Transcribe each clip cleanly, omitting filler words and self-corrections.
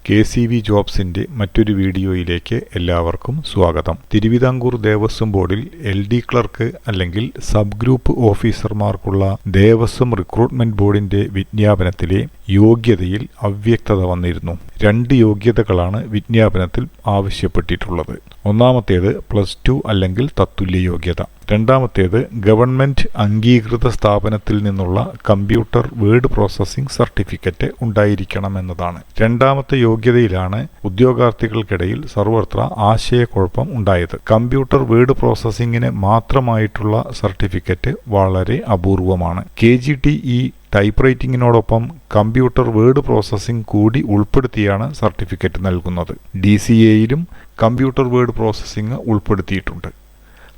KCV ജോബ്സിന്റെ മറ്റൊരു വീഡിയോയിലേക്ക് എല്ലാവർക്കും സ്വാഗതം. തിരുവിതാംകൂർ ദേവസ്വം ബോർഡിൽ LD ക്ലർക്ക് അല്ലെങ്കിൽ സബ് ഗ്രൂപ്പ് ഓഫീസർമാർക്കുള്ള ദേവസ്വം റിക്രൂട്ട്മെന്റ് ബോർഡിന്റെ വിജ്ഞാപനത്തിലെ യോഗ്യതയിൽ അവ്യക്തത വന്നിരുന്നു. 2 യോഗ്യതകളാണ് വിജ്ഞാപനത്തിൽ ആവശ്യപ്പെട്ടിട്ടുള്ളത്. ഒന്നാമത്തേത് +2 അല്ലെങ്കിൽ തത്തുല്യ യോഗ്യത. രണ്ടാമത്തേത് ഗവൺമെന്റ് അംഗീകൃത സ്ഥാപനത്തിൽ നിന്നുള്ള കമ്പ്യൂട്ടർ വേർഡ് പ്രോസസ്സിംഗ് സർട്ടിഫിക്കറ്റ് ഉണ്ടായിരിക്കണമെന്നതാണ്. രണ്ടാമത്തെ യോഗ്യതയിലാണ് ഉദ്യോഗാർത്ഥികൾക്കിടയിൽ സർവത്ര ആശയക്കുഴപ്പം ഉണ്ടായത്. കമ്പ്യൂട്ടർ വേർഡ് പ്രോസസ്സിംഗിന് മാത്രമായിട്ടുള്ള സർട്ടിഫിക്കറ്റ് വളരെ അപൂർവമാണ്. KGTE ടൈപ്പ് റൈറ്റിംഗിനോടൊപ്പം കമ്പ്യൂട്ടർ വേർഡ് പ്രോസസ്സിംഗ് കൂടി ഉൾപ്പെടുത്തിയാണ് സർട്ടിഫിക്കറ്റ് നൽകുന്നത്. DCAയിലും കമ്പ്യൂട്ടർ വേർഡ് പ്രോസസ്സിംഗ് ഉൾപ്പെടുത്തിയിട്ടുണ്ട്.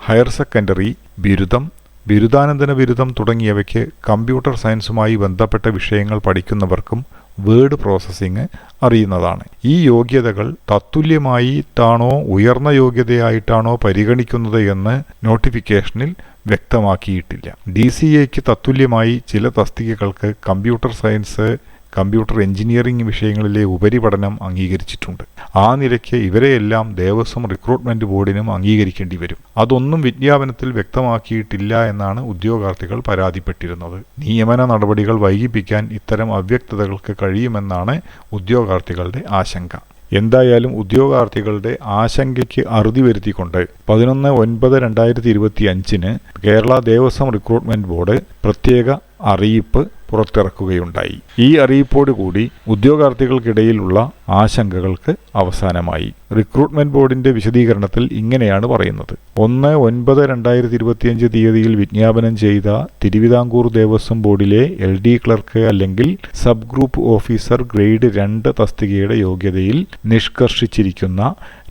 ഹയർ സെക്കൻഡറി, ബിരുദം, ബിരുദാനന്തര ബിരുദം തുടങ്ങിയവയ്ക്ക് കമ്പ്യൂട്ടർ സയൻസുമായി ബന്ധപ്പെട്ട വിഷയങ്ങൾ പഠിക്കുന്നവർക്കും വേർഡ് പ്രോസസ്സിംഗ് അറിയുന്നതാണ്. ഈ യോഗ്യതകൾ തത്തുല്യമായിട്ടാണോ ഉയർന്ന യോഗ്യതയായിട്ടാണോ പരിഗണിക്കുന്നത് എന്ന് നോട്ടിഫിക്കേഷനിൽ വ്യക്തമാക്കിയിട്ടില്ല. DCAയ്ക്ക് തത്തുല്യമായി ചില തസ്തികകൾക്ക് കമ്പ്യൂട്ടർ സയൻസ്, കമ്പ്യൂട്ടർ എഞ്ചിനീയറിംഗ് വിഷയങ്ങളിലെ ഉപരിപഠനം അംഗീകരിച്ചിട്ടുണ്ട്. ആ നിലയ്ക്ക് ഇവരെയെല്ലാം ദേവസ്വം റിക്രൂട്ട്മെന്റ് ബോർഡിനും അംഗീകരിക്കേണ്ടി വരും. അതൊന്നും വിജ്ഞാപനത്തിൽ വ്യക്തമാക്കിയിട്ടില്ല എന്നാണ് ഉദ്യോഗാർത്ഥികൾ പരാതിപ്പെട്ടിരുന്നത്. നിയമന നടപടികൾ വൈകിപ്പിക്കാൻ ഇത്തരം അവ്യക്തതകൾക്ക് കഴിയുമെന്നാണ് ഉദ്യോഗാർത്ഥികളുടെ ആശങ്ക. എന്തായാലും ഉദ്യോഗാർത്ഥികളുടെ ആശങ്കയ്ക്ക് അറുതി വരുത്തിക്കൊണ്ട് 11/9/2025 കേരള ദേവസ്വം റിക്രൂട്ട്മെന്റ് ബോർഡ് പ്രത്യേക അറിയിപ്പ് പുറത്തിറക്കുകയുണ്ടായി. ഈ അറിയിപ്പോടുകൂടി ഉദ്യോഗാർത്ഥികൾക്കിടയിലുള്ള ആശങ്കകൾക്ക് അവസാനമായി. റിക്രൂട്ട്മെന്റ് ബോർഡിന്റെ വിശദീകരണത്തിൽ ഇങ്ങനെയാണ് പറയുന്നത്. 1/9/2025 തീയതിയിൽ വിജ്ഞാപനം ചെയ്ത തിരുവിതാംകൂർ ദേവസ്വം ബോർഡിലെ LD ക്ലർക്ക് അല്ലെങ്കിൽ സബ് ഗ്രൂപ്പ് ഓഫീസർ ഗ്രേഡ് 2 തസ്തികയുടെ യോഗ്യതയിൽ നിഷ്കർഷിച്ചിരിക്കുന്ന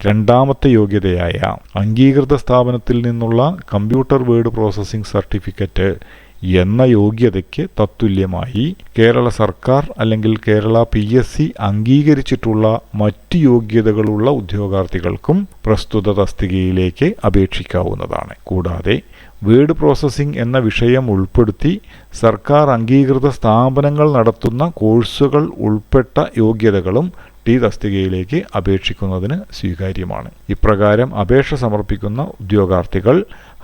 രണ്ടാമത്തെ യോഗ്യതയായ അംഗീകൃത സ്ഥാപനത്തിൽ നിന്നുള്ള കമ്പ്യൂട്ടർ വേർഡ് പ്രോസസ്സിംഗ് സർട്ടിഫിക്കറ്റ് എന്ന യോഗ്യതയ്ക്ക് തത്തുല്യമായി കേരള സർക്കാർ അല്ലെങ്കിൽ കേരള PSC അംഗീകരിച്ചിട്ടുള്ള മറ്റ് യോഗ്യതകളുള്ള ഉദ്യോഗാർത്ഥികൾക്കും പ്രസ്തുത തസ്തികയിലേക്ക് അപേക്ഷിക്കാവുന്നതാണ്. കൂടാതെ വേർഡ് പ്രോസസ്സിംഗ് എന്ന വിഷയം ഉൾപ്പെടുത്തി സർക്കാർ അംഗീകൃത സ്ഥാപനങ്ങൾ നടത്തുന്ന കോഴ്സുകൾ ഉൾപ്പെട്ട യോഗ്യതകളും തസ്തികയിലേക്ക് അപേക്ഷിക്കുന്നതിന് സ്വീകാര്യമാണ്. ഇപ്രകാരം അപേക്ഷ സമർപ്പിക്കുന്ന ഉദ്യോഗാർത്ഥികൾ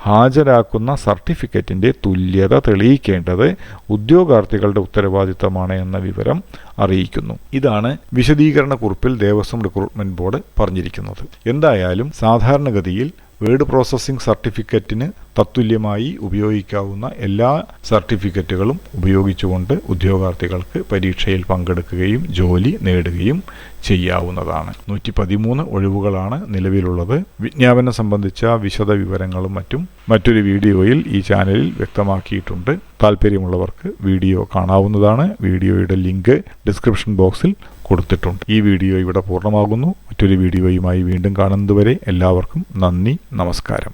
ഹാജരാക്കുന്ന സർട്ടിഫിക്കറ്റിന്റെ തുല്യത തെളിയിക്കേണ്ടത് ഉദ്യോഗാർത്ഥികളുടെ ഉത്തരവാദിത്തമാണ് എന്ന വിവരം അറിയിക്കുന്നു. ഇതാണ് വിശദീകരണ കുറിപ്പിൽ ദേവസ്വം റിക്രൂട്ട്മെന്റ് ബോർഡ് പറഞ്ഞിരിക്കുന്നത്. എന്തായാലും സാധാരണഗതിയിൽ വേർഡ് പ്രോസസ്സിംഗ് സർട്ടിഫിക്കറ്റിന് തത്തുല്യമായി ഉപയോഗിക്കാവുന്ന എല്ലാ സർട്ടിഫിക്കറ്റുകളും ഉപയോഗിച്ചുകൊണ്ട് ഉദ്യോഗാർത്ഥികൾക്ക് പരീക്ഷയിൽ പങ്കെടുക്കുകയും ജോലി നേടുകയും ചെയ്യാവുന്നതാണ്. 113 ഒഴിവുകളാണ് നിലവിലുള്ളത്. വിജ്ഞാപനം സംബന്ധിച്ച വിശദ വിവരങ്ങളും മറ്റും മറ്റൊരു വീഡിയോയിൽ ഈ ചാനലിൽ വ്യക്തമാക്കിയിട്ടുണ്ട്. താല്പര്യമുള്ളവർക്ക് വീഡിയോ കാണാവുന്നതാണ്. വീഡിയോയുടെ ലിങ്ക് ഡിസ്ക്രിപ്ഷൻ ബോക്സിൽ കൊടുത്തിട്ടുണ്ട്. ഈ വീഡിയോ ഇവിടെ പൂർണ്ണമാകുന്നു. മറ്റൊരു വീഡിയോയുമായി വീണ്ടും കാണുന്നതുവരെ എല്ലാവർക്കും നന്ദി, നമസ്കാരം.